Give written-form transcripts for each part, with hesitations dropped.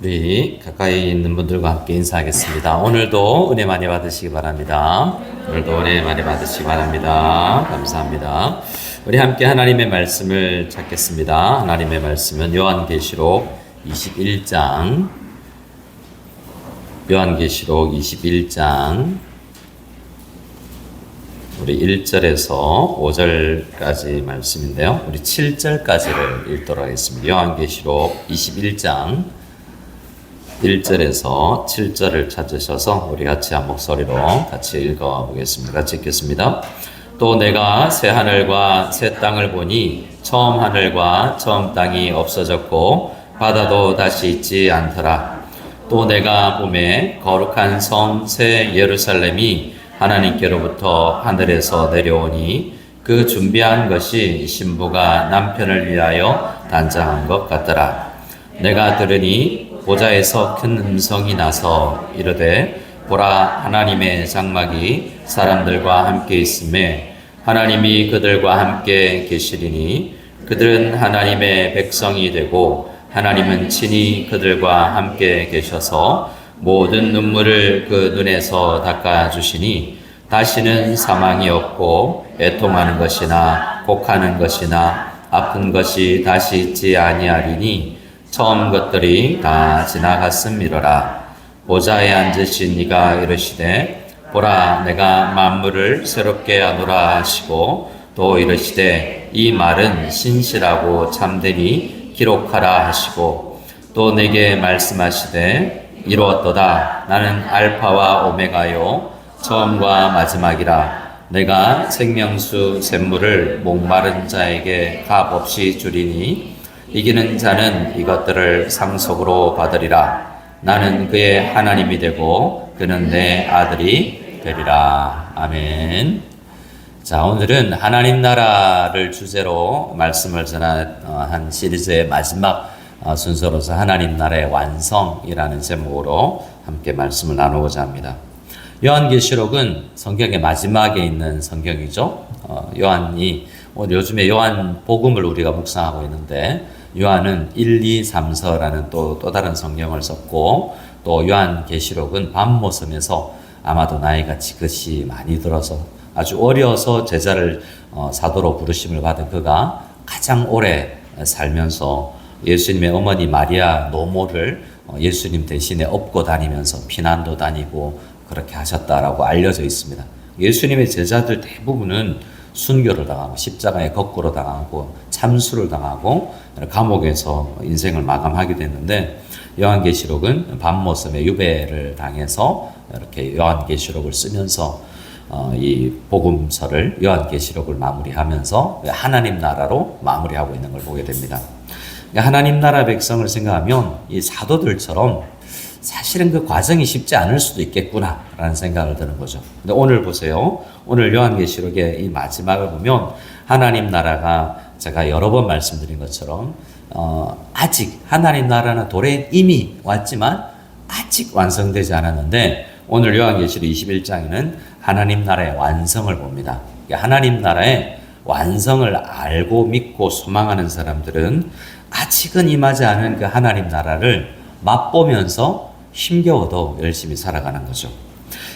우리 가까이 있는 분들과 함께 인사하겠습니다. 오늘도 은혜 많이 받으시기 바랍니다. 오늘도 은혜 많이 받으시기 바랍니다. 감사합니다. 우리 함께 하나님의 말씀을 찾겠습니다. 하나님의 말씀은 요한계시록 21장 요한계시록 21장 우리 1절에서 5절까지 말씀인데요. 우리 7절까지를 읽도록 하겠습니다. 요한계시록 21장 1절에서 7절을 찾으셔서 우리 같이 한 목소리로 같이 읽어보겠습니다. 같이 읽겠습니다. 또 내가 새 하늘과 새 땅을 보니 처음 하늘과 처음 땅이 없어졌고 바다도 다시 있지 않더라. 또 내가 보매 거룩한 성 새 예루살렘이 하나님께로부터 하늘에서 내려오니 그 준비한 것이 신부가 남편을 위하여 단장한 것 같더라. 내가 들으니 보좌에서 큰 음성이 나서 이르되 보라 하나님의 장막이 사람들과 함께 있음에 하나님이 그들과 함께 계시리니 그들은 하나님의 백성이 되고 하나님은 친히 그들과 함께 계셔서 모든 눈물을 그 눈에서 닦아주시니 다시는 사망이 없고 애통하는 것이나 곡하는 것이나 아픈 것이 다시 있지 아니하리니 처음 것들이 다 지나갔음이로라. 보좌에 앉으신 이가 이르시되 보라 내가 만물을 새롭게 하노라 하시고 또 이르시되 이 말은 신실하고 참되니 기록하라 하시고 또 내게 말씀하시되 이루었도다. 나는 알파와 오메가요 처음과 마지막이라. 내가 생명수 샘물을 목마른 자에게 값없이 주리니 이기는 자는 이것들을 상속으로 받으리라. 나는 그의 하나님이 되고 그는 내 아들이 되리라. 아멘. 자, 오늘은 하나님 나라를 주제로 말씀을 전한 시리즈의 마지막 순서로서 하나님 나라의 완성이라는 제목으로 함께 말씀을 나누고자 합니다. 요한계시록은 성경의 마지막에 있는 성경이죠. 요한이 요즘에 요한 복음을 우리가 묵상하고 있는데 요한은 1, 2, 3서라는 또 다른 성경을 썼고 또 요한계시록은 밤모섬에서 아마도 나이가 지긋이 많이 들어서 아주 어려서 제자를 사도로 부르심을 받은 그가 가장 오래 살면서 예수님의 어머니 마리아 노모를 예수님 대신에 업고 다니면서 피난도 다니고 그렇게 하셨다라고 알려져 있습니다. 예수님의 제자들 대부분은 순교를 당하고 십자가에 거꾸로 당하고 참수를 당하고 감옥에서 인생을 마감하게 됐는데 요한계시록은 밤모섬에 유배를 당해서 이렇게 요한계시록을 쓰면서 이 복음서를 요한계시록을 마무리하면서 하나님 나라로 마무리하고 있는 걸 보게 됩니다. 하나님 나라 백성을 생각하면 이 사도들처럼 사실은 그 과정이 쉽지 않을 수도 있겠구나라는 생각을 드는 거죠. 근데 오늘 보세요. 오늘 요한계시록의 이 마지막을 보면 하나님 나라가 제가 여러 번 말씀드린 것처럼 아직 하나님 나라는 도래에 이미 왔지만 아직 완성되지 않았는데 오늘 요한계시록 21장에는 하나님 나라의 완성을 봅니다. 하나님 나라의 완성을 알고 믿고 소망하는 사람들은 아직은 임하지 않은 그 하나님 나라를 맛보면서 힘겨워도 열심히 살아가는 거죠.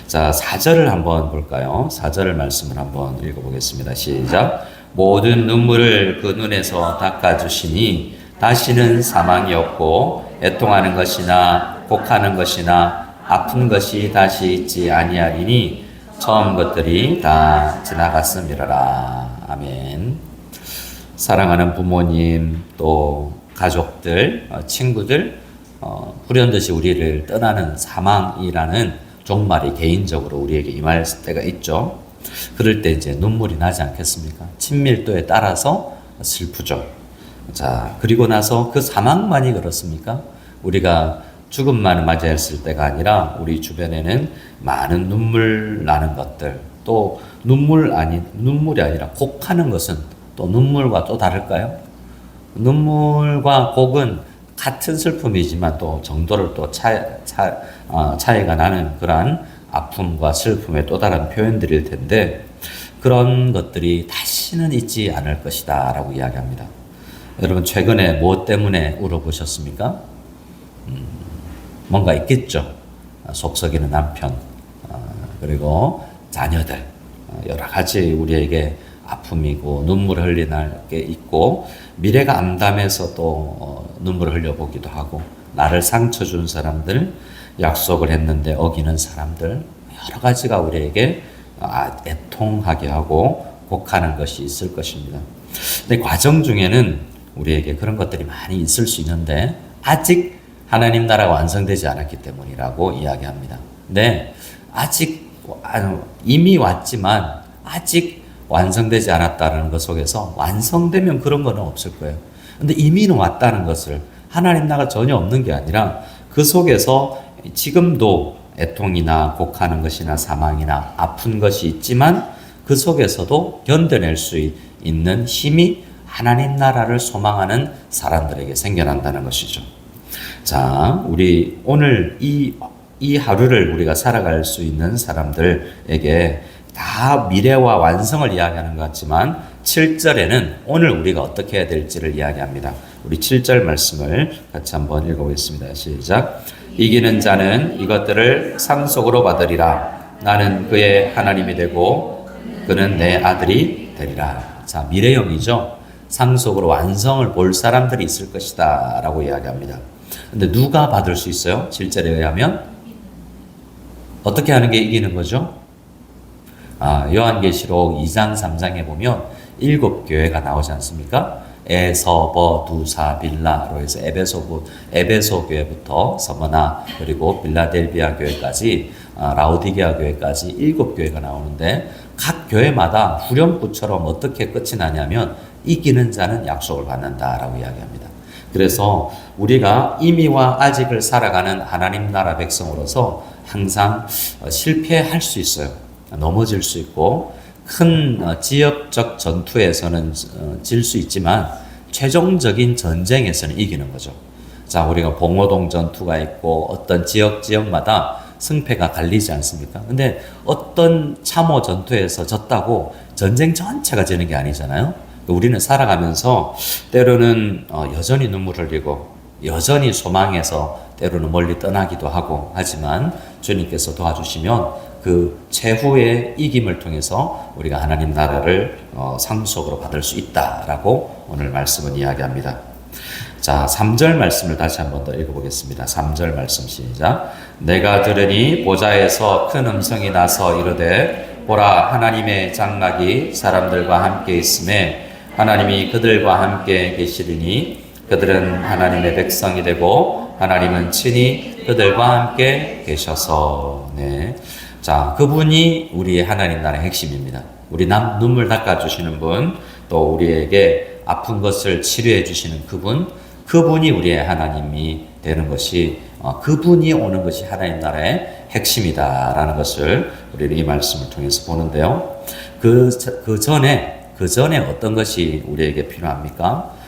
자, 4절을 한번 볼까요? 4절을 말씀을 한번 읽어보겠습니다. 시작. 모든 눈물을 그 눈에서 닦아주시니 다시는 사망이 없고 애통하는 것이나 곡하는 것이나 아픈 것이 다시 있지 아니하리니 처음 것들이 다 지나갔음이로라. 아멘. 사랑하는 부모님 또 가족들 친구들 불현듯이 우리를 떠나는 사망이라는 종말이 개인적으로 우리에게 임할 때가 있죠. 그럴 때 이제 눈물이 나지 않겠습니까? 친밀도에 따라서 슬프죠. 자, 그리고 나서 그 사망만이 그렇습니까? 우리가 죽음만 맞이했을 때가 아니라 우리 주변에는 많은 눈물 나는 것들, 또 눈물이 아니라 곡하는 것은 또 눈물과 또 다를까요? 눈물과 곡은 같은 슬픔이지만 또 정도를 또 차이가 나는 그러한 아픔과 슬픔의 또 다른 표현들일 텐데 그런 것들이 다시는 있지 않을 것이다 라고 이야기합니다. 여러분 최근에 무엇 때문에 울어보셨습니까? 뭔가 있겠죠. 속썩이는 남편, 그리고 자녀들, 여러 가지 우리에게 아픔이고 눈물 흘리는 게 있고 미래가 암담해서 또 눈물을 흘려보기도 하고 나를 상처 준 사람들, 약속을 했는데 어기는 사람들, 여러 가지가 우리에게 애통하게 하고 곡하는 것이 있을 것입니다. 근데 과정 중에는 우리에게 그런 것들이 많이 있을 수 있는데 아직 하나님 나라가 완성되지 않았기 때문이라고 이야기합니다. 근데 아직 이미 왔지만 아직 완성되지 않았다는 것 속에서 완성되면 그런 거는 없을 거예요. 근데 이미는 왔다는 것을 하나님 나라가 전혀 없는 게 아니라 그 속에서 지금도 애통이나 곡하는 것이나 사망이나 아픈 것이 있지만 그 속에서도 견뎌낼 수 있는 힘이 하나님 나라를 소망하는 사람들에게 생겨난다는 것이죠. 자, 우리 오늘 이 하루를 우리가 살아갈 수 있는 사람들에게 다 미래와 완성을 이야기하는 것 같지만 7절에는 오늘 우리가 어떻게 해야 될지를 이야기합니다. 우리 7절 말씀을 같이 한번 읽어보겠습니다. 시작. 이기는 자는 이것들을 상속으로 받으리라. 나는 그의 하나님이 되고 그는 내 아들이 되리라. 자, 미래형이죠. 상속으로 완성을 볼 사람들이 있을 것이다 라고 이야기합니다. 근데 누가 받을 수 있어요? 7절에 의하면 어떻게 하는 게 이기는 거죠? 요한계시록 2장 3장에 보면 7교회가 나오지 않습니까? 에서버 두사 빌라로 해서 에베소 교회부터 서머나 그리고 빌라델비아 교회까지 라오디게아 교회까지 7교회가 나오는데 각 교회마다 후렴구처럼 어떻게 끝이 나냐면 이기는 자는 약속을 받는다라고 이야기합니다. 그래서 우리가 이미와 아직을 살아가는 하나님 나라 백성으로서 항상 실패할 수 있어요. 넘어질 수 있고 큰 지역적 전투에서는 질 수 있지만 최종적인 전쟁에서는 이기는 거죠. 자, 우리가 봉오동 전투가 있고 어떤 지역마다 승패가 갈리지 않습니까? 근데 어떤 참호 전투에서 졌다고 전쟁 전체가 지는 게 아니잖아요. 우리는 살아가면서 때로는 여전히 눈물 흘리고 여전히 소망해서 때로는 멀리 떠나기도 하고 하지만 주님께서 도와주시면 그 최후의 이김을 통해서 우리가 하나님 나라를 상속으로 받을 수 있다라고 오늘 말씀은 이야기합니다. 자, 3절 말씀을 다시 한번 더 읽어보겠습니다. 3절 말씀 시작. 내가 들으니 보좌에서 큰 음성이 나서 이르되 보라 하나님의 장막이 사람들과 함께 있음에 하나님이 그들과 함께 계시리니 그들은 하나님의 백성이 되고 하나님은 친히 그들과 함께 계셔서. 네. 자, 그분이 우리의 하나님 나라의 핵심입니다. 우리 눈물 닦아주시는 분, 또 우리에게 아픈 것을 치료해 주시는 그분이 우리의 하나님이 되는 것이, 그분이 오는 것이 하나님 나라의 핵심이다라는 것을 우리는 이 말씀을 통해서 보는데요. 그 전에 어떤 것이 우리에게 필요합니까?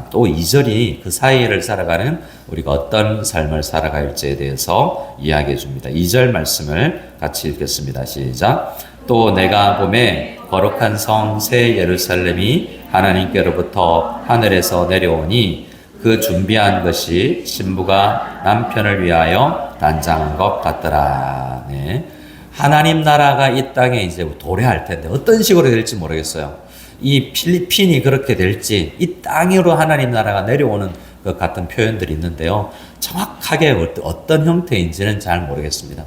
또 2절이 그 사이를 살아가는 우리가 어떤 삶을 살아갈지에 대해서 이야기해 줍니다. 2절 말씀을 같이 읽겠습니다. 시작. 또 내가 보매 거룩한 성 새 예루살렘이 하나님께로부터 하늘에서 내려오니 그 준비한 것이 신부가 남편을 위하여 단장한 것 같더라. 네. 하나님 나라가 이 땅에 이제 도래할 텐데 어떤 식으로 될지 모르겠어요. 이 필리핀이 그렇게 될지 이 땅으로 하나님 나라가 내려오는 것 같은 표현들이 있는데요. 정확하게 어떤 형태인지는 잘 모르겠습니다.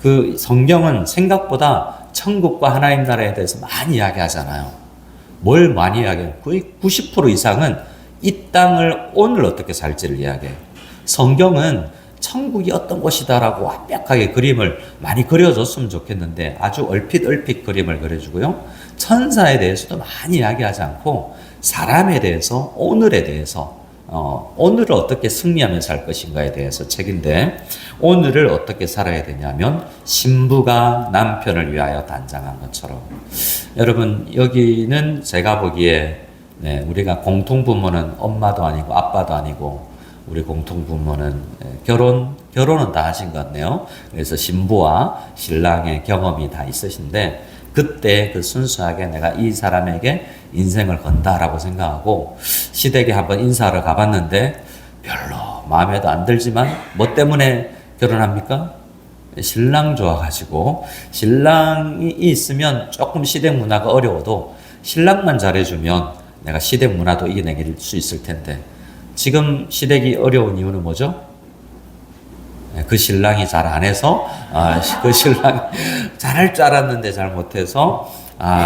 그 성경은 생각보다 천국과 하나님 나라에 대해서 많이 이야기하잖아요. 뭘 많이 이야기해요? 거의 90% 이상은 이 땅을 오늘 어떻게 살지를 이야기해요. 성경은 천국이 어떤 곳이다라고 완벽하게 그림을 많이 그려줬으면 좋겠는데 아주 얼핏 그림을 그려주고요. 천사에 대해서도 많이 이야기하지 않고 사람에 대해서, 오늘에 대해서, 오늘을 어떻게 승리하며 살 것인가에 대해서 책인데 오늘을 어떻게 살아야 되냐면 신부가 남편을 위하여 단장한 것처럼. 여러분, 여기는 제가 보기에 우리가 공통부모는 엄마도 아니고 아빠도 아니고 우리 공통부모는 결혼은 다 하신 것 같네요. 그래서 신부와 신랑의 경험이 다 있으신데 그때 그 순수하게 내가 이 사람에게 인생을 건다라고 생각하고 시댁에 한번 인사하러 가봤는데 별로 마음에도 안 들지만 뭐 때문에 결혼합니까? 신랑 좋아가지고 신랑이 있으면 조금 시댁 문화가 어려워도 신랑만 잘해주면 내가 시댁 문화도 이겨내길 수 있을 텐데 지금 시댁이 어려운 이유는 뭐죠? 그 신랑이 잘 안 해서 그 신랑이 잘할 줄 알았는데 잘 못해서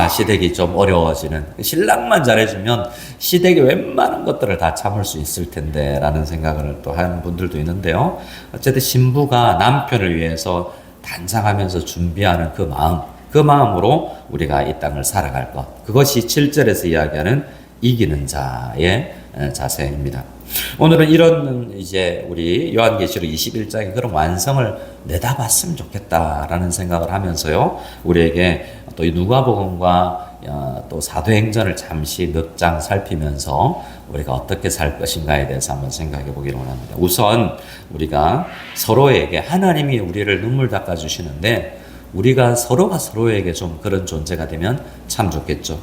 시댁이 좀 어려워지는, 신랑만 잘해주면 시댁의 웬만한 것들을 다 참을 수 있을 텐데 라는 생각을 또 하는 분들도 있는데요. 어쨌든 신부가 남편을 위해서 단장하면서 준비하는 그 마음으로 우리가 이 땅을 살아갈 것, 그것이 7절에서 이야기하는 이기는 자의 자세입니다. 오늘은 이런 이제 우리 요한계시록 21장의 그런 완성을 내다봤으면 좋겠다라는 생각을 하면서요, 우리에게 또 이 누가복음과 또 사도행전을 잠시 몇 장 살피면서 우리가 어떻게 살 것인가에 대해서 한번 생각해 보기를 원합니다. 우선 우리가 서로에게, 하나님이 우리를 눈물 닦아 주시는데 우리가 서로가 서로에게 좀 그런 존재가 되면 참 좋겠죠.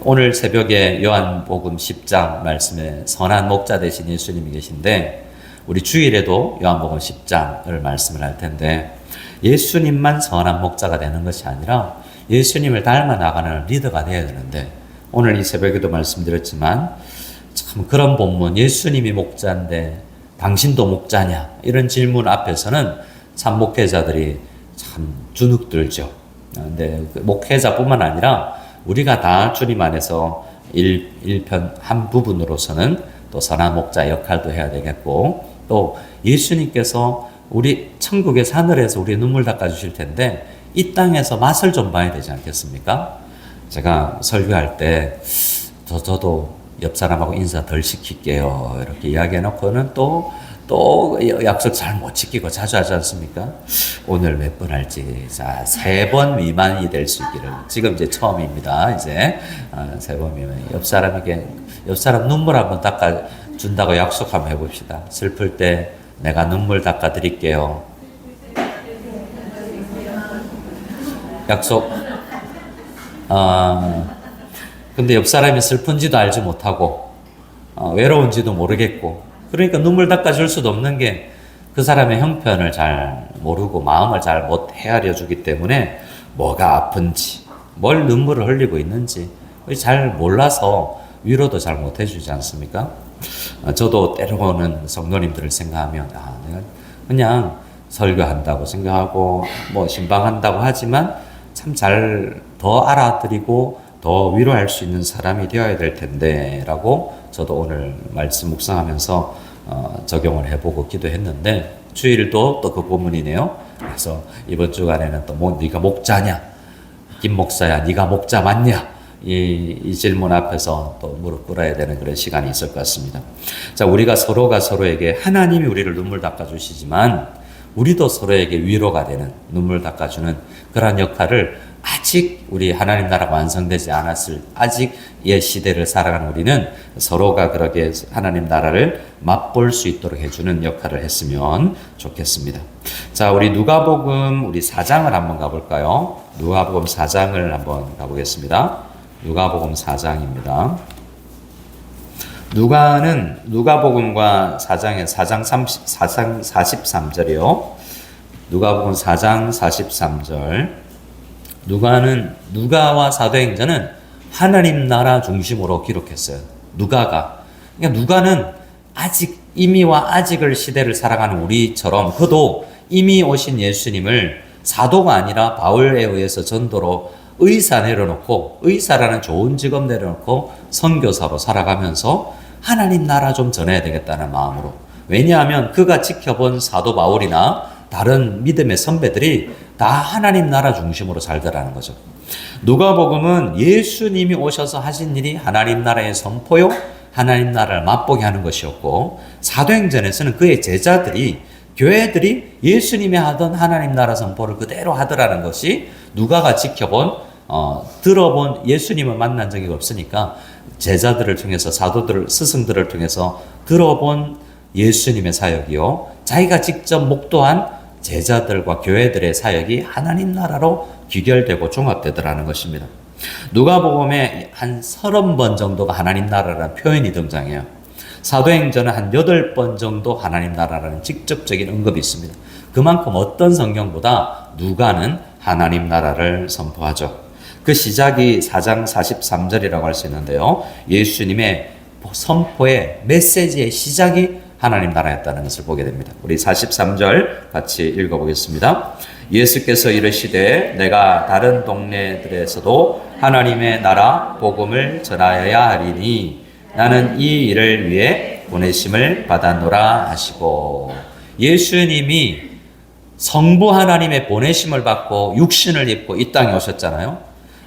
오늘 새벽에 요한복음 10장 말씀에 선한 목자 되신 예수님이 계신데, 우리 주일에도 요한복음 10장을 말씀을 할 텐데, 예수님만 선한 목자가 되는 것이 아니라 예수님을 닮아 나가는 리더가 되어야 되는데, 오늘 이 새벽에도 말씀드렸지만 참 그런 본문, 예수님이 목자인데 당신도 목자냐, 이런 질문 앞에서는 참 목회자들이 참 주눅들죠. 근데 목회자뿐만 아니라 우리가 다 주님 안에서 일편 한 부분으로서는 또 선한 목자 역할도 해야 되겠고, 또 예수님께서 우리 천국의 하늘에서 우리 눈물 닦아 주실 텐데 이 땅에서 맛을 좀 봐야 되지 않겠습니까? 제가 설교할 때 저도 옆 사람하고 인사 덜 시킬게요 이렇게 이야기해 놓고는 또 약속 잘 못 지키고 자주 하지 않습니까? 오늘 몇 번 할지, 자, 3번 미만이 될 수 있기를. 지금 이제 처음입니다. 이제 3번 미만. 옆 사람 눈물 한번 닦아 준다고 약속 한번 해봅시다. 슬플 때 내가 눈물 닦아 드릴게요. 약속. 근데 옆 사람이 슬픈지도 알지 못하고 외로운지도 모르겠고, 그러니까 눈물 닦아줄 수도 없는 게 그 사람의 형편을 잘 모르고 마음을 잘 못 헤아려 주기 때문에 뭐가 아픈지, 뭘 눈물을 흘리고 있는지 잘 몰라서 위로도 잘 못 해주지 않습니까? 저도 때로는 성도님들을 생각하면 내가 그냥 설교한다고 생각하고 뭐 신방한다고 하지만 참 잘 더 알아드리고 더 위로할 수 있는 사람이 되어야 될 텐데 라고 저도 오늘 말씀 묵상하면서 적용을 해보고 기도했는데, 주일도 또 그 본문이네요. 그래서 이번 주간에는 또 뭐 네가 목자냐, 김 목사야 네가 목자 맞냐, 이 질문 앞에서 또 무릎 꿇어야 되는 그런 시간이 있을 것 같습니다. 자, 우리가 서로가 서로에게, 하나님이 우리를 눈물 닦아주시지만 우리도 서로에게 위로가 되는, 눈물 닦아주는 그러한 역할을 아직 우리 하나님 나라가 완성되지 않았을 아직 옛 시대를 살아가는 우리는 서로가 그렇게 하나님 나라를 맛볼 수 있도록 해주는 역할을 했으면 좋겠습니다. 자, 우리 누가복음 우리 4장을 한번 가볼까요? 누가복음 4장을 한번 가보겠습니다. 누가복음 4장입니다. 누가는 누가복음과 4장 43절이요. 누가복음 4장 43절. 누가와 사도행전은 하나님 나라 중심으로 기록했어요. 누가가. 그러니까 누가는 아직, 이미와 아직을 시대를 살아가는 우리처럼 그도 이미 오신 예수님을 사도가 아니라 바울에 의해서 전도로 의사 내려놓고, 의사라는 좋은 직업 내려놓고 선교사로 살아가면서 하나님 나라 좀 전해야 되겠다는 마음으로. 왜냐하면 그가 지켜본 사도 바울이나 다른 믿음의 선배들이 다 하나님 나라 중심으로 살더라는 거죠. 누가복음은 예수님이 오셔서 하신 일이 하나님 나라의 선포요, 하나님 나라를 맛보게 하는 것이었고, 사도행전에서는 그의 제자들이, 교회들이 예수님이 하던 하나님 나라 선포를 그대로 하더라는 것이, 누가가 지켜본, 들어본, 예수님을 만난 적이 없으니까 제자들을 통해서, 사도들, 스승들을 통해서 들어본 예수님의 사역이요, 자기가 직접 목도한 제자들과 교회들의 사역이 하나님 나라로 귀결되고 종합되더라는 것입니다. 누가복음에 한 30번 정도가 하나님 나라라는 표현이 등장해요. 사도행전은 한 8번 정도 하나님 나라라는 직접적인 언급이 있습니다. 그만큼 어떤 성경보다 누가는 하나님 나라를 선포하죠. 그 시작이 4장 43절이라고 할 수 있는데요. 예수님의 선포의 메시지의 시작이 하나님 나라였다는 것을 보게 됩니다. 우리 43절 같이 읽어보겠습니다. 예수께서 이르시되 내가 다른 동네들에서도 하나님의 나라 복음을 전하여야 하리니 나는 이 일을 위해 보내심을 받았노라 하시고, 예수님이 성부 하나님의 보내심을 받고 육신을 입고 이 땅에 오셨잖아요.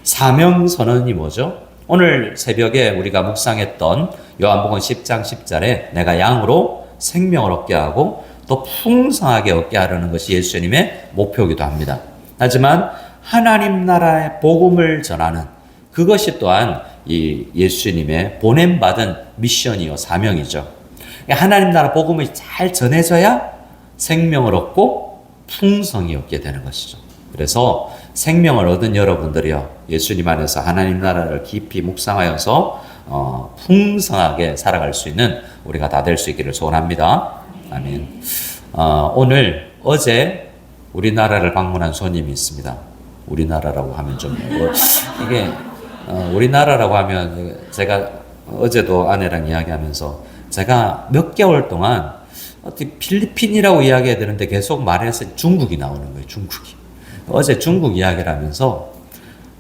사명 선언이 뭐죠? 오늘 새벽에 우리가 묵상했던 요한복음 10장 10절에 내가 양으로 생명을 얻게 하고 또 풍성하게 얻게 하려는 것이 예수님의 목표이기도 합니다. 하지만 하나님 나라의 복음을 전하는 그것이 또한 이 예수님의 보냄받은 미션이요 사명이죠. 하나님 나라 복음이 잘 전해져야 생명을 얻고 풍성이 얻게 되는 것이죠. 그래서 생명을 얻은 여러분들이요, 예수님 안에서 하나님 나라를 깊이 묵상하여서 풍성하게 살아갈 수 있는 우리가 다 될 수 있기를 소원합니다. 아멘. 어제 우리나라를 방문한 손님이 있습니다. 우리나라라고 하면 좀 이게 우리나라라고 하면 제가 어제도 아내랑 이야기하면서 제가 몇 개월 동안 어떻게 필리핀이라고 이야기해야 되는데 계속 말해서 중국이 나오는 거예요. 중국이. 어제 중국 이야기를 하면서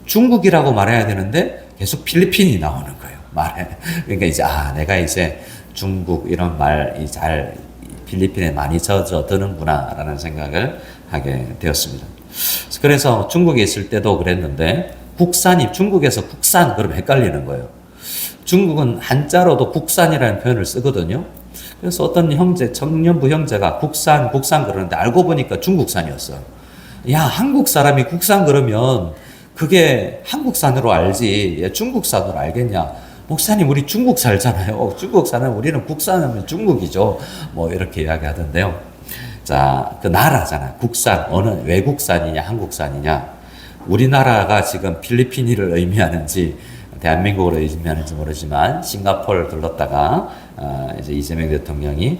중국이라고 말해야 되는데 계속 필리핀이 나오는 거예요. 말에. 그러니까 이제 내가 이제 중국 이런 말이 잘 필리핀에 많이 젖어드는구나라는 생각을 하게 되었습니다. 그래서 중국에 있을 때도 그랬는데 중국에서 국산 그러면 헷갈리는 거예요. 중국은 한자로도 국산이라는 표현을 쓰거든요. 그래서 어떤 청년부 형제가 국산 그러는데 알고 보니까 중국산이었어요. 야, 한국 사람이 국산 그러면 그게 한국산으로 알지 중국산으로 알겠냐. 목사님, 우리 중국 살잖아요. 중국 사는 우리는 국산하면 중국이죠. 뭐 이렇게 이야기하던데요. 자, 그 나라잖아요. 국산, 어느 외국산이냐 한국산이냐. 우리나라가 지금 필리핀을 의미하는지 대한민국을 의미하는지 모르지만 싱가포르를 들렀다가 이제 이재명 대통령이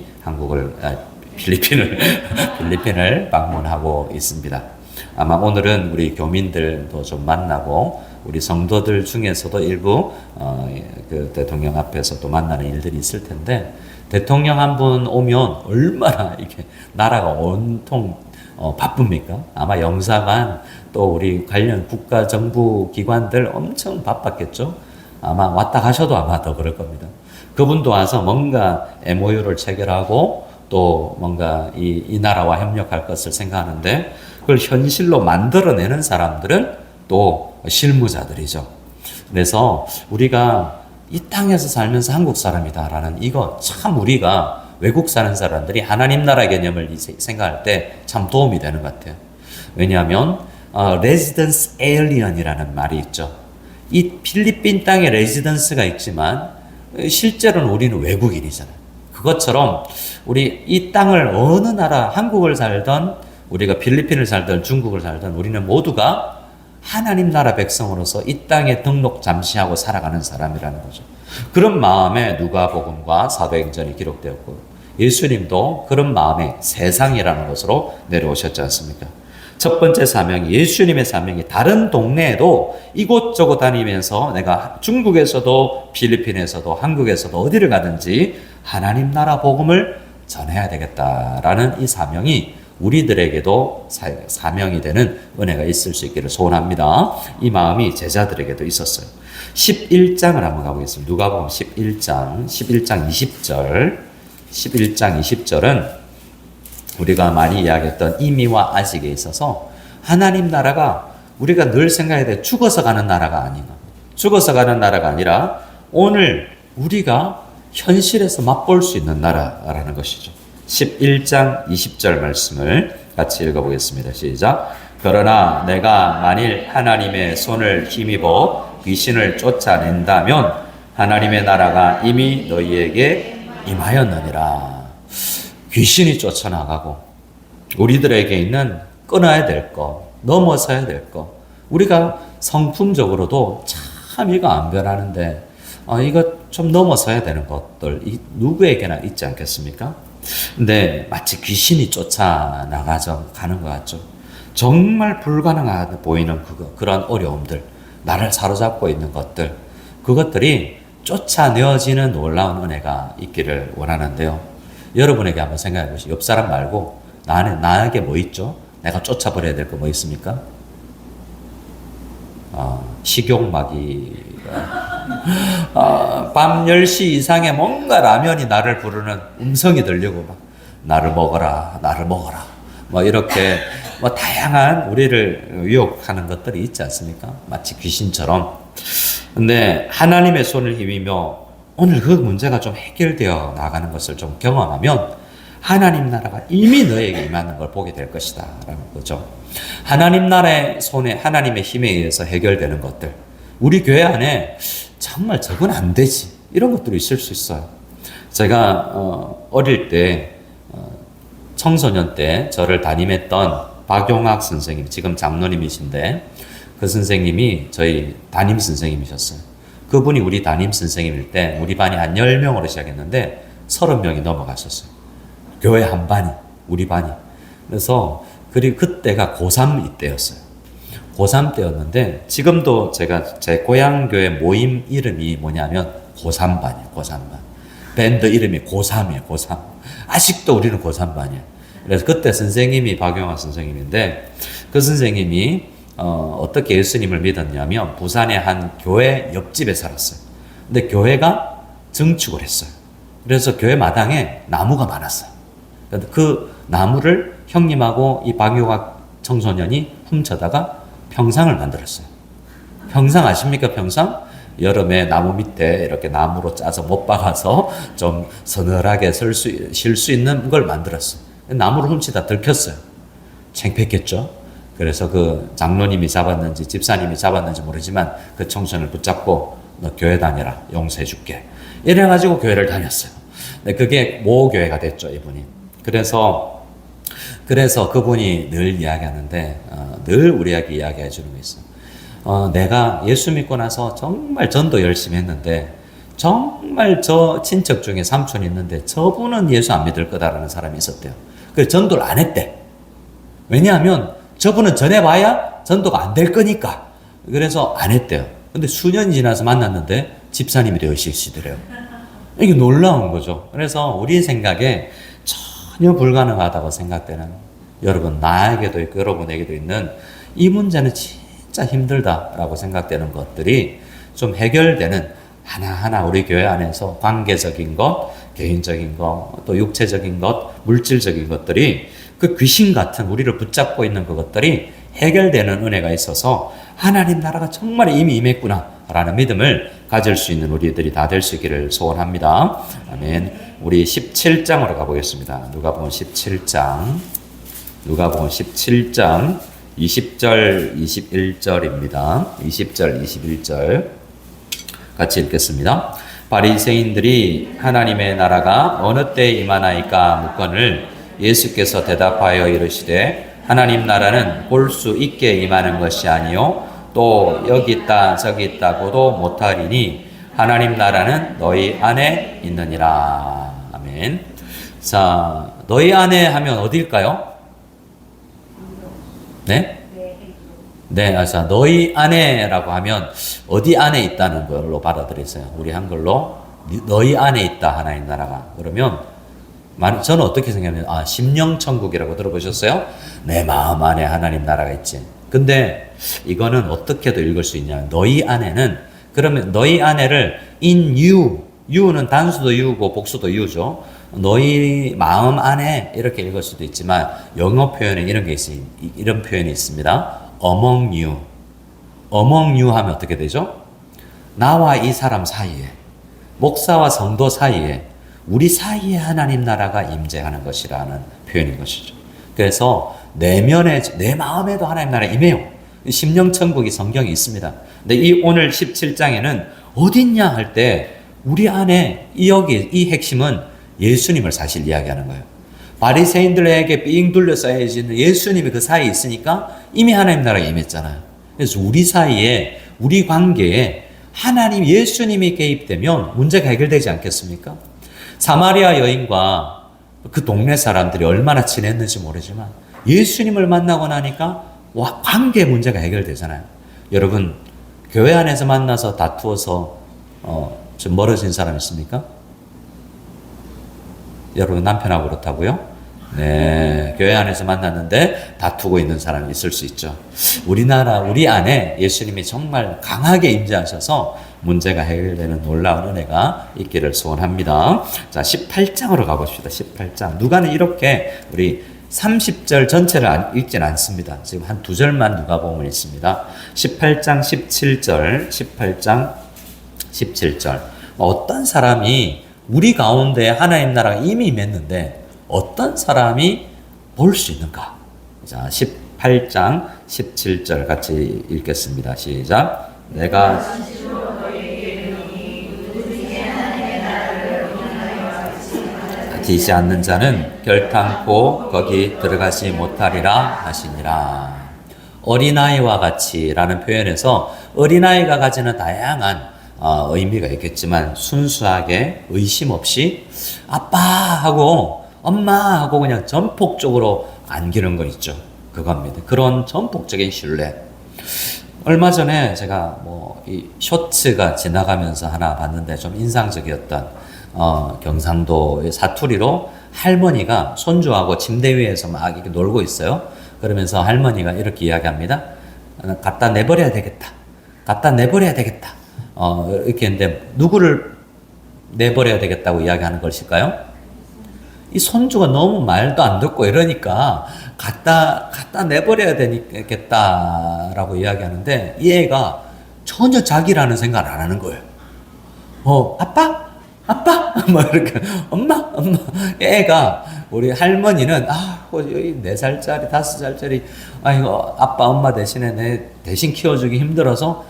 필리핀을 방문하고 있습니다. 아마 오늘은 우리 교민들도 좀 만나고 우리 성도들 중에서도 일부 그 대통령 앞에서 또 만나는 일들이 있을 텐데, 대통령 한 분 오면 얼마나 이렇게 나라가 온통 바쁩니까? 아마 영사관 또 우리 관련 국가 정부 기관들 엄청 바빴겠죠. 아마 왔다 가셔도 아마 더 그럴 겁니다. 그분도 와서 뭔가 MOU를 체결하고 또 뭔가 이 나라와 협력할 것을 생각하는데, 그걸 현실로 만들어내는 사람들은 또 실무자들이죠. 그래서 우리가 이 땅에서 살면서 한국 사람이다라는 이거 참 우리가 외국 사는 사람들이 하나님 나라 개념을 생각할 때 참 도움이 되는 것 같아요. 왜냐하면 레지던스 에일리언이라는 말이 있죠. 이 필리핀 땅에 레지던스가 있지만 실제로는 우리는 외국인이잖아요. 그것처럼 우리 이 땅을 어느 나라, 한국을 살던 우리가 필리핀을 살던 중국을 살던 우리는 모두가 하나님 나라 백성으로서 이 땅에 등록 잠시 하고 살아가는 사람이라는 거죠. 그런 마음에 누가복음과 사도행전이 기록되었고, 예수님도 그런 마음에 세상이라는 것으로 내려오셨지 않습니까? 첫 번째 사명이, 예수님의 사명이 다른 동네에도 이곳저곳 다니면서 내가 중국에서도 필리핀에서도 한국에서도 어디를 가든지 하나님 나라 복음을 전해야 되겠다라는 이 사명이 우리들에게도 사명이 되는 은혜가 있을 수 있기를 소원합니다. 이 마음이 제자들에게도 있었어요. 11장을 한번 가보겠습니다. 누가복음 11장 20절. 11장 20절은 우리가 많이 이야기했던 이미와 아직에 있어서 하나님 나라가 우리가 늘 생각해야 돼. 죽어서 가는 나라가 아닌가. 죽어서 가는 나라가 아니라 오늘 우리가 현실에서 맛볼 수 있는 나라라는 것이죠. 11장 20절 말씀을 같이 읽어보겠습니다. 시작. 그러나 내가 만일 하나님의 손을 힘입어 귀신을 쫓아낸다면 하나님의 나라가 이미 너희에게 임하였느니라. 귀신이 쫓아나가고 우리들에게 있는 끊어야 될 것, 넘어서야 될 것, 우리가 성품적으로도 참 이거 안 변하는데 이거 좀 넘어서야 되는 것들 누구에게나 있지 않겠습니까? 근데 마치 귀신이 쫓아나가서 가는 것 같죠. 정말 불가능하게 보이는 그런 어려움들, 나를 사로잡고 있는 것들, 그것들이 쫓아내어지는 놀라운 은혜가 있기를 원하는데요. 여러분에게 한번 생각해 보시죠. 옆 사람 말고 나에게 뭐 있죠? 내가 쫓아버려야 될 거 뭐 있습니까? 식욕마귀가 밤 10시 이상에 뭔가 라면이 나를 부르는 음성이 들리고 막 나를 먹어라, 나를 먹어라. 뭐 이렇게 뭐 다양한 우리를 유혹하는 것들이 있지 않습니까? 마치 귀신처럼. 근데 하나님의 손을 힘이며 오늘 그 문제가 좀 해결되어 나가는 것을 좀 경험하면 하나님 나라가 이미 너에게 임하는 걸 보게 될 것이다 라는 거죠. 하나님 나라의 손에 하나님의 힘에 의해서 해결되는 것들, 우리 교회 안에 정말 저건 안 되지 이런 것들이 있을 수 있어요. 제가 어릴 때 청소년 때 저를 담임했던 박용학 선생님, 지금 장로님이신데 그 선생님이 저희 담임 선생님이셨어요. 그분이 우리 담임 선생님일 때 우리 반이 한 10명으로 시작했는데 30명이 넘어갔었어요. 교회 한 반이, 우리 반이. 그래서 그리고 그때가 고3 이때였어요. 고3 때였는데 지금도 제가 제 고향 교회 모임 이름이 뭐냐면 고3반이에요. 고3반. 밴드 이름이 고3이에요. 고3. 아직도 우리는 고3반이에요. 그래서 그때 선생님이 박용화 선생님인데 그 선생님이 어떻게 예수님을 믿었냐면 부산의 한 교회 옆집에 살았어요. 근데 교회가 증축을 했어요. 그래서 교회 마당에 나무가 많았어요. 그 나무를 형님하고 이 박용화 청소년이 훔쳐다가 평상을 만들었어요. 평상 아십니까? 평상? 여름에 나무 밑에 이렇게 나무로 짜서 못 박아서 좀 서늘하게 쉴 수 있는 걸 만들었어요. 나무를 훔치다 들켰어요. 창피했겠죠? 그래서 그 장로님이 잡았는지 집사님이 잡았는지 모르지만 그 청소년을 붙잡고 너 교회 다녀라. 용서해 줄게. 이래가지고 교회를 다녔어요. 그게 모교회가 됐죠, 이분이. 그래서 그분이 늘 이야기하는데 늘 우리에게 이야기해 주는 게 있어요. 내가 예수 믿고 나서 정말 전도 열심히 했는데 정말 저 친척 중에 삼촌이 있는데 저분은 예수 안 믿을 거다라는 사람이 있었대요. 그래서 전도를 안 했대. 왜냐하면 저분은 전해봐야 전도가 안 될 거니까. 그래서 안 했대요. 근데 수년이 지나서 만났는데 집사님이 되시더래요. 이게 놀라운 거죠. 그래서 우리 생각에 전혀 불가능하다고 생각되는, 여러분 나에게도 있고 여러분에게도 있는 이 문제는 진짜 힘들다라고 생각되는 것들이 좀 해결되는 하나하나 우리 교회 안에서 관계적인 것, 개인적인 것, 또 육체적인 것, 물질적인 것들이 그 귀신 같은 우리를 붙잡고 있는 그것들이 해결되는 은혜가 있어서 하나님 나라가 정말 이미 임했구나 라는 믿음을 가질 수 있는 우리들이 다 될 수 있기를 소원합니다. 아멘. 우리 17장으로 가보겠습니다. 누가복음 17장 20절 21절입니다. 20절 21절 같이 읽겠습니다. 바리새인들이 하나님의 나라가 어느 때에 임하나이까 묻거늘 예수께서 대답하여 이르시되 하나님 나라는 볼 수 있게 임하는 것이 아니요 또 여기 있다 저기 있다고도 못하리니 하나님 나라는 너희 안에 있느니라. 아멘. 자, 너희 안에 하면 어딜까요? 네? 네, 자, 너희 안에라고 하면 어디 안에 있다는 걸로 받아들이세요. 우리 한글로 너희 안에 있다 하나님 나라가. 그러면 저는 어떻게 생각하면 심령천국이라고 들어보셨어요? 내 마음 안에 하나님 나라가 있지. 근데 이거는 어떻게도 읽을 수 있냐. 너희 안에는, 그러면 너희 안에를 in you, you는 단수도 you고 복수도 you죠. 너희 마음 안에 이렇게 읽을 수도 있지만 영어 표현에 이런 표현이 있습니다. among you. among you 하면 어떻게 되죠? 나와 이 사람 사이에, 목사와 성도 사이에, 우리 사이에 하나님 나라가 임재하는 것이라는 표현인 것이죠. 그래서 내면에, 내 마음에도 하나님 나라 임해요. 심령천국이 성경에 있습니다. 근데 이 오늘 17장에는 어딨냐 할 때 우리 안에 이 핵심은 예수님을 사실 이야기하는 거예요. 바리새인들에게 삥 둘러싸여 있는 예수님이 그 사이에 있으니까 이미 하나님 나라가 임했잖아요. 그래서 우리 사이에, 우리 관계에 하나님, 예수님이 개입되면 문제가 해결되지 않겠습니까? 사마리아 여인과 그 동네 사람들이 얼마나 친했는지 모르지만 예수님을 만나고 나니까 관계 문제가 해결되잖아요. 여러분, 교회 안에서 만나서 다투어서 좀 멀어진 사람 있습니까? 여러분 남편하고 그렇다고요? 네, 교회 안에서 만났는데 다투고 있는 사람이 있을 수 있죠. 우리 안에 예수님이 정말 강하게 임재하셔서 문제가 해결되는 놀라운 은혜가 있기를 소원합니다. 자, 18장으로 가봅시다. 18장. 누가는 이렇게 우리 30절 전체를 읽진 않습니다. 지금 한 두 절만 누가복음은 있습니다. 18장 17절, 18장 17절. 어떤 사람이 우리 가운데 하나님 나라가 이미 임했는데 어떤 사람이 볼 수 있는가? 자, 18장 17절 같이 읽겠습니다. 시작. 내가 지지 않는 자는 결탄코 거기 들어가지 못하리라 하시니라. 어린아이와 같이 라는 표현에서 어린아이가 가지는 다양한 의미가 있겠지만 순수하게 의심 없이 아빠 하고 엄마 하고 그냥 전폭적으로 안기는 거 있죠. 그겁니다. 그런 전폭적인 신뢰. 얼마 전에 제가 이 쇼츠가 지나가면서 하나 봤는데 좀 인상적이었던 경상도의 사투리로 할머니가 손주하고 침대 위에서 막 이렇게 놀고 있어요. 그러면서 할머니가 이렇게 이야기합니다. 갖다 내버려야 되겠다. 갖다 내버려야 되겠다. 이렇게 했는데 누구를 내버려야 되겠다고 이야기하는 것일까요? 이 손주가 너무 말도 안 듣고 이러니까 갖다 내버려야 되겠다라고 이야기하는데 이 애가 전혀 자기라는 생각을 안 하는 거예요. 아빠? 아빠? 뭐 이렇게 엄마? 애가 우리 할머니는 여기 4살짜리 5살짜리 이거 아빠 엄마 대신에 내 대신 키워주기 힘들어서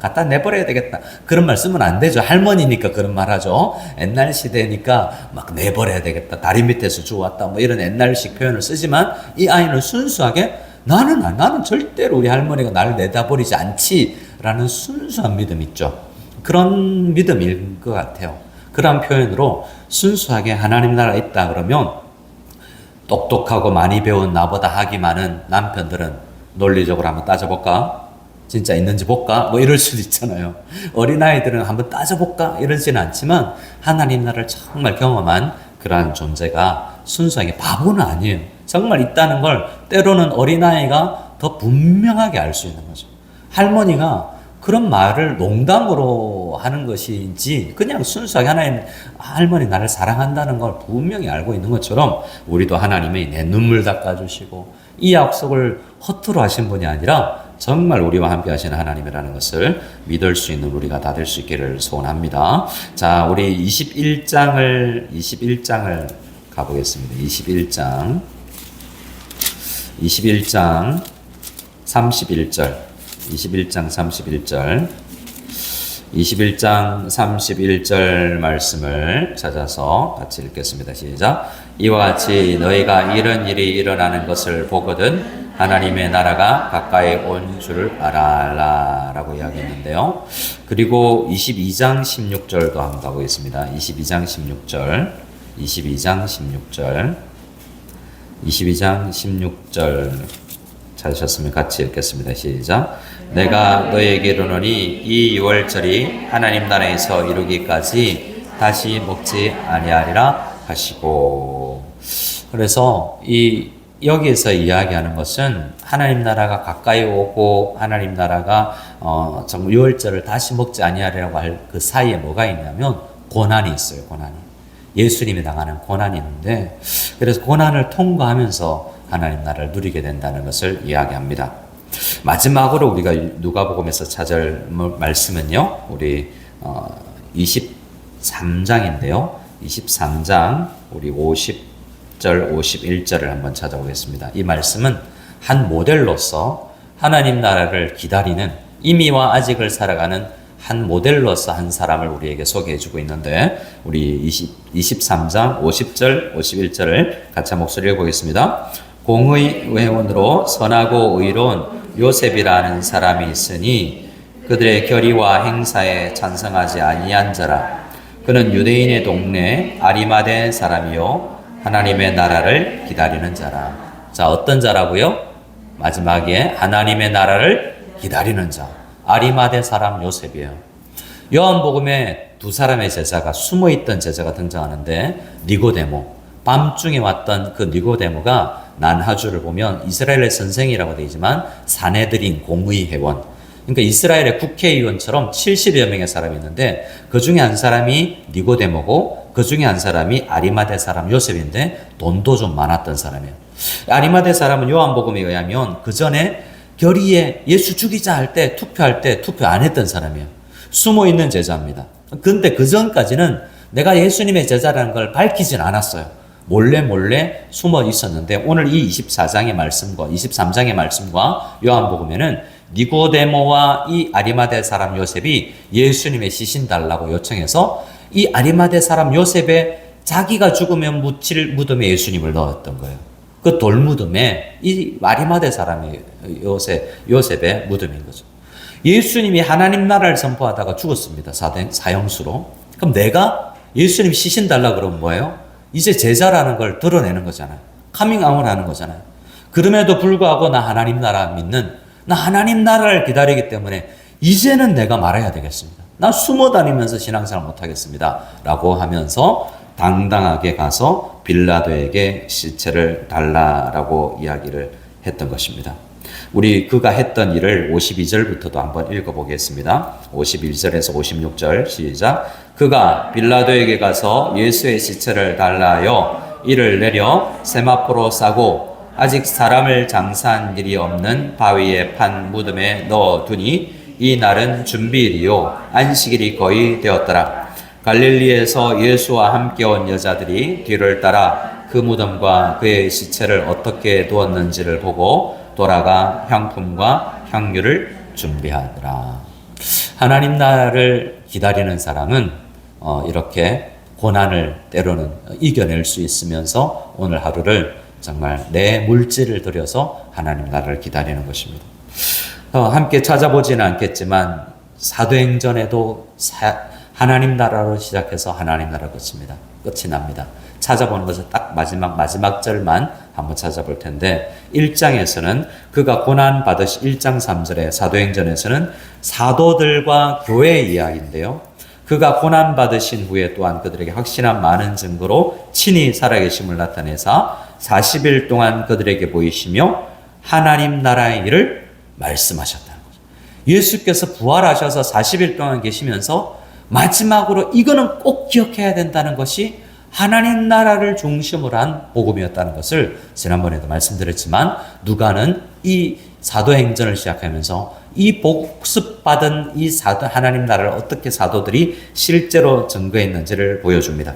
갖다 내버려야 되겠다 그런 말 쓰면 안 되죠. 할머니니까 그런 말 하죠. 옛날 시대니까 막 내버려야 되겠다 다리 밑에서 주워왔다 뭐 이런 옛날식 표현을 쓰지만 이 아이는 순수하게 나는 절대로 우리 할머니가 나를 내다버리지 않지라는 순수한 믿음 있죠. 그런 믿음일 것 같아요. 그런 표현으로 순수하게 하나님 나라가 있다 그러면 똑똑하고 많이 배운 나보다 학이 많은 남편들은 논리적으로 한번 따져볼까? 진짜 있는지 볼까? 뭐 이럴 수도 있잖아요. 어린아이들은 한번 따져볼까? 이러지는 않지만 하나님 나라를 정말 경험한 그러한 존재가 순수하게 바보는 아니에요. 정말 있다는 걸 때로는 어린아이가 더 분명하게 알 수 있는 거죠. 할머니가 그런 말을 농담으로 하는 것인지 그냥 순수하게 할머니 나를 사랑한다는 걸 분명히 알고 있는 것처럼 우리도 하나님이 내 눈물 닦아주시고 이 약속을 허투루 하신 분이 아니라 정말 우리와 함께 하시는 하나님이라는 것을 믿을 수 있는 우리가 다 될 수 있기를 소원합니다. 자, 우리 21장을 가보겠습니다. 21장 31절 21장 31절 말씀을 찾아서 같이 읽겠습니다. 시작. 이와 같이 너희가 이런 일이 일어나는 것을 보거든 하나님의 나라가 가까이 온 줄 알아라 라고 이야기했는데요. 그리고 22장 16절도 한번 가보겠습니다. 22장 16절 찾으셨으면 같이 읽겠습니다. 시작. 내가 너에게 이르노니 이 유월절이 하나님 나라에서 이루기까지 다시 먹지 아니하리라 하시고. 그래서 여기에서 이야기하는 것은 하나님 나라가 가까이 오고 하나님 나라가 정말 유월절을 다시 먹지 아니하리라고 할 그 사이에 뭐가 있냐면 고난이 있어요. 고난이. 예수님이 당하는 고난이 있는데 그래서 고난을 통과하면서 하나님 나라를 누리게 된다는 것을 이야기합니다. 마지막으로 우리가 누가복음에서 찾을 말씀은요. 우리 23장인데요. 23장 우리 50절 51절을 한번 찾아보겠습니다. 이 말씀은 한 모델로서 하나님 나라를 기다리는 이미와 아직을 살아가는 한 모델로서 한 사람을 우리에게 소개해주고 있는데 우리 23장 50절 51절을 같이 목소리를 보겠습니다. 공의 회원으로 선하고 의로운 요셉이라는 사람이 있으니 그들의 결의와 행사에 찬성하지 아니한 자라. 그는 유대인의 동네 아리마대 사람이요 하나님의 나라를 기다리는 자라. 자, 어떤 자라고요? 마지막에 하나님의 나라를 기다리는 자. 아리마대 사람 요셉이에요. 요한복음에 두 사람의 제자가 숨어있던 제자가 등장하는데 니고데모, 밤중에 왔던 그 니고데모가 난하주를 보면 이스라엘의 선생이라고 되지만 사내들인 공의회원, 그러니까 이스라엘의 국회의원처럼 70여 명의 사람이 있는데 그 중에 한 사람이 니고데모고 그 중에 한 사람이 아리마대 사람 요셉인데 돈도 좀 많았던 사람이에요. 아리마대 사람은 요한복음에 의하면 그 전에 결의에 예수 죽이자 할 때 투표할 때 투표 안 했던 사람이에요. 숨어있는 제자입니다. 근데 그 전까지는 내가 예수님의 제자라는 걸 밝히진 않았어요. 몰래 숨어 있었는데 오늘 이 24장의 말씀과 23장의 말씀과 요한복음에는 니고데모와 이 아리마대 사람 요셉이 예수님의 시신 달라고 요청해서 이 아리마대 사람 요셉의 자기가 죽으면 묻힐 무덤에 예수님을 넣었던 거예요. 그 돌무덤에 이 아리마대 사람이 요셉의 무덤인 거죠. 예수님이 하나님 나라를 선포하다가 죽었습니다. 사형수로. 그럼 내가 예수님 시신 달라 그러면 뭐예요? 이제 제자라는 걸 드러내는 거잖아요. 카밍아웃 하는 거잖아요. 그럼에도 불구하고 나 하나님 나라 믿는, 나 하나님 나라를 기다리기 때문에 이제는 내가 말해야 되겠습니다. 나 숨어 다니면서 신앙생활 못하겠습니다. 라고 하면서 당당하게 가서 빌라도에게 시체를 달라라고 이야기를 했던 것입니다. 우리 그가 했던 일을 52절부터도 한번 읽어보겠습니다. 51절에서 56절 시작. 그가 빌라도에게 가서 예수의 시체를 달라하여 이를 내려 세마포로 싸고 아직 사람을 장사한 일이 없는 바위에 판 무덤에 넣어두니 이 날은 준비일이요 안식일이 거의 되었더라. 갈릴리에서 예수와 함께 온 여자들이 뒤를 따라 그 무덤과 그의 시체를 어떻게 두었는지를 보고 돌아가 향품과 향유를 준비하더라. 하나님 나라를 기다리는 사람은 이렇게 고난을 때로는 이겨낼 수 있으면서 오늘 하루를 정말 내 물질을 들여서 하나님 나라를 기다리는 것입니다. 함께 찾아보지는 않겠지만 사도행전에도 하나님 나라로 시작해서 하나님 나라 끝이 납니다. 찾아보는 것은 딱 마지막 절만 한번 찾아볼 텐데 1장에서는 그가 고난 받으시 1장 3절에 사도행전에서는 사도들과 교회의 이야기인데요. 그가 고난 받으신 후에 또한 그들에게 확신한 많은 증거로 친히 살아계심을 나타내사 40일 동안 그들에게 보이시며 하나님 나라의 일을 말씀하셨다는 거죠. 예수께서 부활하셔서 40일 동안 계시면서 마지막으로 이거는 꼭 기억해야 된다는 것이 하나님 나라를 중심으로 한 복음이었다는 것을 지난번에도 말씀드렸지만 누가는 이 사도행전을 시작하면서 이 복습받은 이 하나님 나라를 어떻게 사도들이 실제로 증거했는지를 보여줍니다.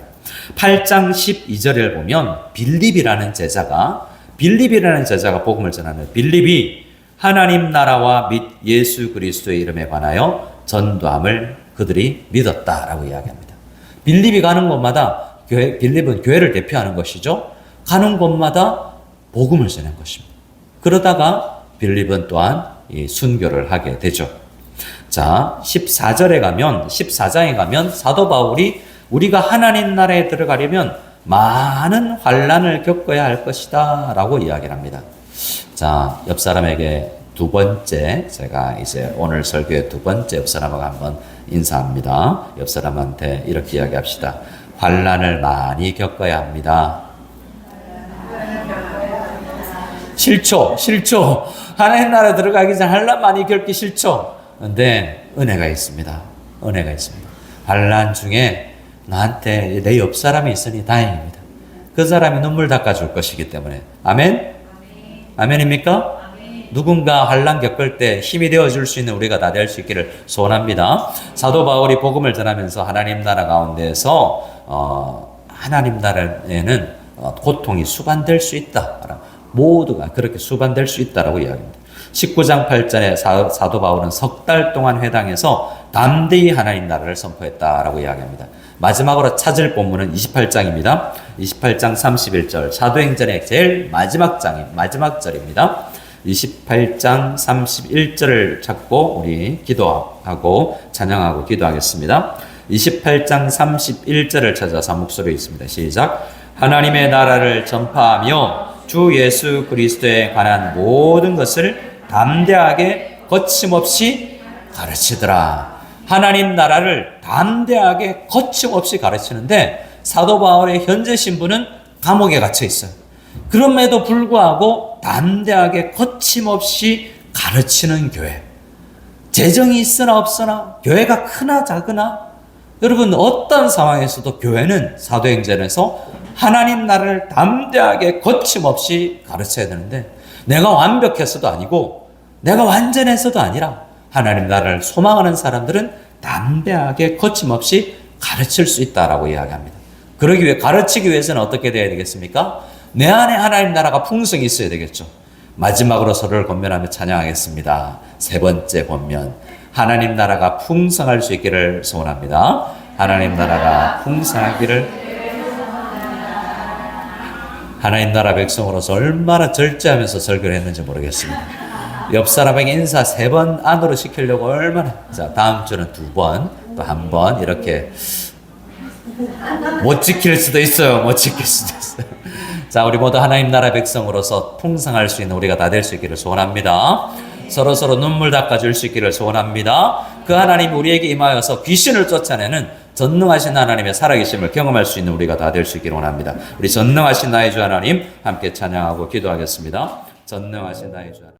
8장 12절을 보면 빌립이라는 제자가 복음을 전하는 빌립이 하나님 나라와 및 예수 그리스도의 이름에 관하여 전도함을 그들이 믿었다라고 이야기합니다. 빌립이 가는 곳마다 빌립은 교회를 대표하는 것이죠. 가는 곳마다 복음을 전한 것입니다. 그러다가 빌립은 또한 이 순교를 하게 되죠. 자, 14장에 가면 사도 바울이 우리가 하나님 나라에 들어가려면 많은 환난을 겪어야 할 것이다 라고 이야기를 합니다. 자, 옆 사람에게 두 번째, 제가 이제 오늘 설교의 두 번째 옆 사람하고 한번 인사합니다. 옆 사람한테 이렇게 이야기합시다. 환난을 많이 겪어야 합니다. 싫죠. 하나님 나라 들어가기 전 환난 많이 겪기 싫죠. 근데 은혜가 있습니다. 환난 중에 나한테 내 옆 사람이 있으니 다행입니다. 그 사람이 눈물 닦아줄 것이기 때문에. 아멘? 아멘입니까? 누군가 환난 겪을 때 힘이 되어줄 수 있는 우리가 다 될 수 있기를 소원합니다. 사도 바울이 복음을 전하면서 하나님 나라 가운데서 하나님 나라에는 고통이 수반될 수 있다. 모두가 그렇게 수반될 수 있다라고 이야기합니다. 19장 8절에 사도 바울은 석 달 동안 회당에서 담대히 하나님 나라를 선포했다라고 이야기합니다. 마지막으로 찾을 본문은 28장입니다. 28장 31절 사도행전의 제일 마지막 절입니다. 28장 31절을 찾고 우리 기도하고 찬양하고 기도하겠습니다. 28장 31절을 찾아서 목소리 있습니다. 시작. 하나님의 나라를 전파하며 주 예수 그리스도에 관한 모든 것을 담대하게 거침없이 가르치더라. 하나님 나라를 담대하게 거침없이 가르치는데 사도 바울의 현재 신분은 감옥에 갇혀 있어요. 그럼에도 불구하고 담대하게 거침없이 가르치는 교회. 재정이 있으나 없으나, 교회가 크나 작으나, 여러분 어떤 상황에서도 교회는 사도행전에서 하나님 나라를 담대하게 거침없이 가르쳐야 되는데, 내가 완벽해서도 아니고 내가 완전해서도 아니라 하나님 나라를 소망하는 사람들은 담대하게 거침없이 가르칠 수 있다라고 이야기합니다. 그러기 위해, 가르치기 위해서는 어떻게 돼야 되겠습니까? 내 안에 하나님 나라가 풍성히 있어야 되겠죠. 마지막으로 서로를 권면하며 찬양하겠습니다. 세 번째 권면, 하나님 나라가 풍성할 수 있기를 소원합니다. 하나님 나라가 풍성하기를. 하나님 나라 백성으로서 얼마나 절제하면서 설교를 했는지 모르겠습니다. 옆 사람에게 인사 3번 안으로 시키려고 얼마나. 자, 다음 주는 2번, 또 1번 이렇게 못 지킬 수도 있어요. 못 지킬 수도 있어요. 자, 우리 모두 하나님 나라 백성으로서 풍성할 수 있는 우리가 다 될 수 있기를 소원합니다. 서로서로 눈물 닦아줄 수 있기를 소원합니다. 그 하나님이 우리에게 임하여서 귀신을 쫓아내는 전능하신 하나님의 살아계심을 경험할 수 있는 우리가 다 될 수 있기를 원합니다. 우리 전능하신 나의 주 하나님 함께 찬양하고 기도하겠습니다. 전능하신 나의 주 하나님.